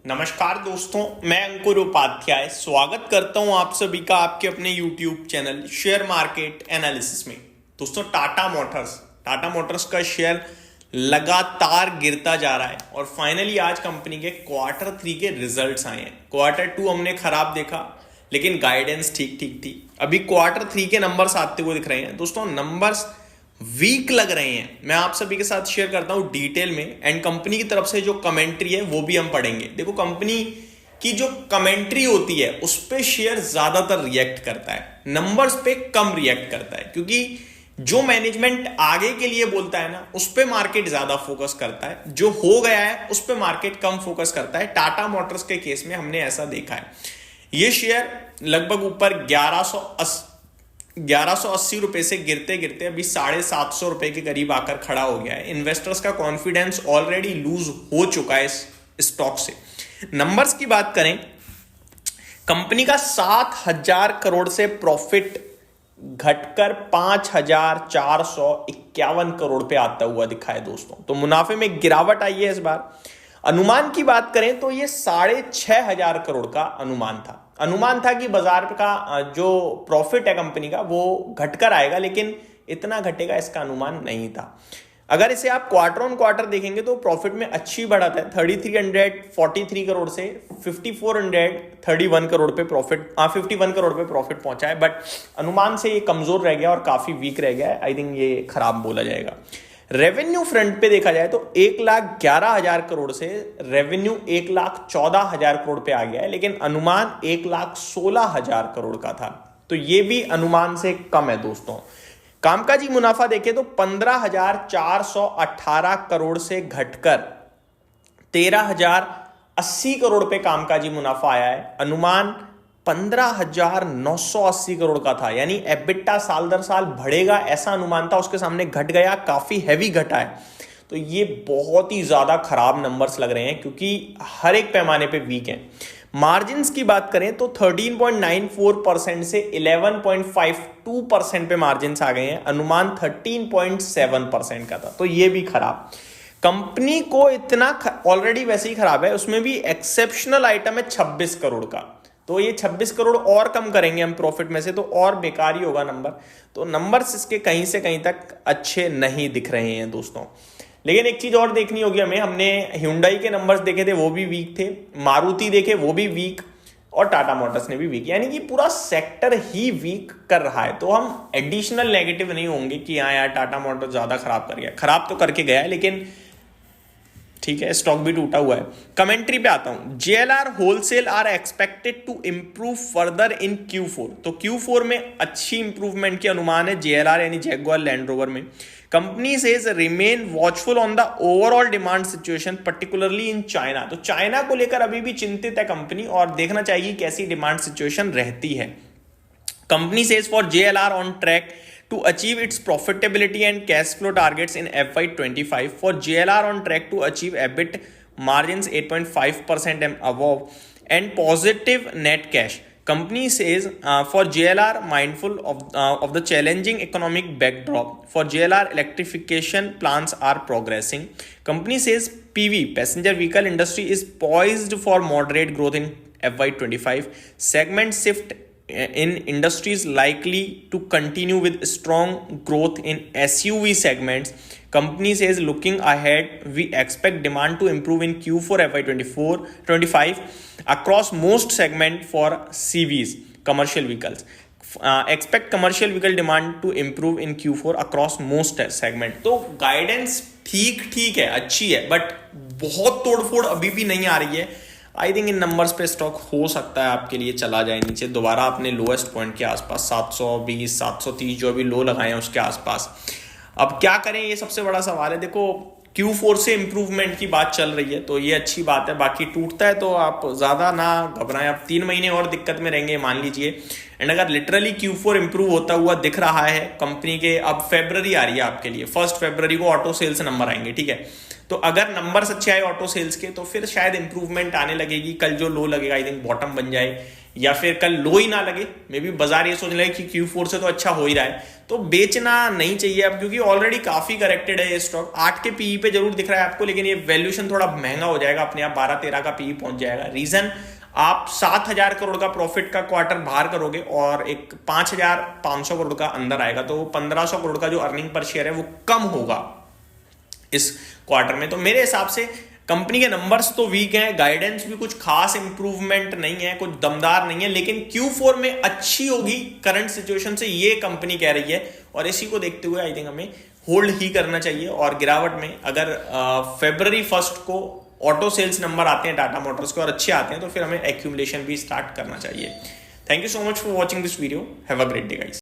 नमस्कार दोस्तों, मैं अंकुर उपाध्याय स्वागत करता हूं आप सभी का आपके अपने YouTube channel share market analysis में। दोस्तों, टाटा मोटर्स का शेयर लगातार गिरता जा रहा है और फाइनली आज कंपनी के क्वार्टर 3 के रिजल्ट्स आए हैं। क्वार्टर 2 हमने खराब देखा, लेकिन गाइडेंस ठीक थी। अभी क्वार्टर 3 के नंबर्स आते हुए दिख रहे हैं। दोस्तों, नंबर्स वीक लग रहे हैं। मैं आप सभी के साथ शेयर करता हूं डिटेल में, एंड कंपनी की तरफ से जो कमेंट्री है वो भी हम पढ़ेंगे। देखो, कंपनी की जो कमेंट्री होती है उस पे शेयर ज्यादातर रिएक्ट करता है, नंबर्स पे कम रिएक्ट करता है, क्योंकि जो मैनेजमेंट आगे के लिए बोलता है ना, उस पे मार्केट ज्यादा फोकस करता है। जो हो गया है उस पे मार्केट कम फोकस करता है। टाटा मोटर्स के केस में हमने ऐसा देखा है। ये शेयर लगभग ऊपर 1180 रुपए से गिरते गिरते अभी 750 रुपए के करीब आकर खड़ा हो गया है। इन्वेस्टर्स का कॉन्फिडेंस ऑलरेडी लूज हो चुका है इस स्टॉक से। नंबर्स की बात करें, कंपनी का 7,000 करोड़ से प्रॉफिट घटकर 5,451 करोड़ पे आता हुआ दिखा है दोस्तों। तो मुनाफे में गिरावट आई है इस बार। अनुमान की बात करें तो ये 6,500 करोड़ का अनुमान था कि बाजार का जो प्रॉफिट है कंपनी का वो घटकर आएगा, लेकिन इतना घटेगा इसका अनुमान नहीं था। अगर इसे आप क्वार्टर ऑन क्वार्टर देखेंगे तो प्रॉफिट में अच्छी बढ़त है। 3,343 करोड़ से 5,431 करोड़ पे प्रॉफिट 51 करोड़ पे प्रॉफिट पहुंचा है, बट अनुमान से ये कमजोर रह गया और काफी वीक रह गया है। आई थिंक ये खराब बोला जाएगा। रेवेन्यू फ्रंट पे देखा जाए तो 1,11,000 करोड़ से रेवेन्यू 1,14,000 करोड़ पे आ गया है, लेकिन अनुमान 1,16,000 करोड़ का था, तो ये भी अनुमान से कम है दोस्तों। कामकाजी मुनाफा देखें तो 15,418 करोड़ से घटकर 13,080 करोड़ पे कामकाजी मुनाफा आया है। अनुमान 15,980 करोड़ का था, यानी एबिटा साल दर साल बढ़ेगा ऐसा अनुमान था, उसके सामने घट गया, काफी हैवी घटा है। तो ये बहुत ही ज्यादा खराब नंबर्स लग रहे हैं, क्योंकि हर एक पैमाने पे वीक है। मार्जिन्स की बात करें तो 13.94% से 11.52% पे मार्जिन्स आ गए हैं। अनुमान 13.7% का था, तो ये भी खराब। कंपनी को इतना ऑलरेडी वैसे ही खराब है, उसमें भी एक्सेप्शनल आइटम है 26 करोड़ का, तो ये 26 करोड़ और कम करेंगे हम प्रॉफिट में से, तो और बेकार ही होगा नंबर। तो नंबर्स इसके कहीं से कहीं तक अच्छे नहीं दिख रहे हैं दोस्तों। लेकिन एक चीज और देखनी होगी हमें। हमने Hyundai के नंबर्स देखे थे, वो भी वीक थे। मारुति देखे, वो भी वीक, और टाटा मोटर्स ने भी वीक, यानी कि पूरा सेक्टर ही वीक कर रहा है। तो हम एडिशनल नेगेटिव नहीं होंगे कि हाँ यार टाटा मोटर्स ज्यादा खराब कर गया। खराब तो करके गया है, लेकिन ठीक है, स्टॉक भी टूटा हुआ है। कमेंट्री पे आता हूं। JLR wholesale are expected to improve further in Q4। तो Q4 में अच्छी इंप्रूवमेंट की अनुमान है JLR यानी जैगुआर लैंड रोवर में। Company says remain watchful on the overall demand situation particularly in China. तो चाइना को लेकर अभी भी चिंतित है कंपनी, और देखना चाहिए कैसी डिमांड सिचुएशन रहती है। Company says for JLR on track to achieve its profitability and cash flow targets in FY25. For JLR on track to achieve EBIT margins 8.5% and above and positive net cash. Company says for JLR mindful of the challenging economic backdrop. For JLR electrification plans are progressing. Company says PV passenger vehicle industry is poised for moderate growth in FY25. Segment shift in industries likely to continue with strong growth in SUV segments. Company says looking ahead, we expect demand to improve in Q4 FY25 across most segment for CVs, commercial vehicles. Expect commercial vehicle demand to improve in Q4 across most segment. तो guidance ठीक है, अच्छी है, but बहुत तोड़फोड़ अभी भी नहीं आ रही है। आई थिंक इन नंबर्स पे स्टॉक हो सकता है आपके लिए चला जाए नीचे दोबारा अपने लोएस्ट पॉइंट के आसपास, 720 730 जो अभी लो लगाए हैं उसके आसपास। अब क्या करें, ये सबसे बड़ा सवाल है। देखो, Q4 से इंप्रूवमेंट की बात चल रही है, तो ये अच्छी बात है। बाकी टूटता है तो आप ज्यादा ना घबराएं। आप 3 महीने और दिक्कत में रहेंगे मान लीजिए। एंड अगर लिटरली Q4 इंप्रूव होता हुआ दिख रहा है कंपनी के, अब फरवरी आ रही है आपके लिए, 1 फरवरी को ऑटो सेल्स नंबर आएंगे, ठीक है। तो अगर नंबर्स अच्छे आए ऑटो सेल्स के, तो फिर शायद इंप्रूवमेंट आने लगेगी। कल जो लो लगेगा आई थिंक बॉटम बन जाए, या फिर कल लो ही ना लगे, मे बी बाजार ये सोचने लगे कि Q4 से तो अच्छा हो ही रहा है, तो बेचना नहीं चाहिए अब, क्योंकि ऑलरेडी काफी करेक्टेड है ये स्टॉक। 8 के पीई पे जरूर दिख रहा है आपको, लेकिन ये वैल्यूएशन थोड़ा महंगा हो जाएगा, अपने आप 12-13 का पीई पहुंच जाएगा। रीजन, आप 7,000 करोड़ का प्रॉफिट का क्वार्टर बाहर करोगे और एक 5,500 करोड़ का अंदर आएगा, तो 1,500 करोड़ का जो अर्निंग पर शेयर है वो कम होगा इस क्वार्टर में। तो मेरे हिसाब से कंपनी के नंबर्स तो वीक हैं, गाइडेंस भी कुछ खास इंप्रूवमेंट नहीं है, कुछ दमदार नहीं है, लेकिन Q4 में अच्छी होगी करंट सिचुएशन से, ये कंपनी कह रही है। और इसी को देखते हुए आई थिंक हमें होल्ड ही करना चाहिए। और गिरावट में अगर February 1 को ऑटो सेल्स नंबर आते हैं टाटा मोटर्स के और अच्छे आते हैं, तो फिर हमें एक्यूमुलेशन भी स्टार्ट करना चाहिए। Thank you so much for watching this video. Have a great day guys.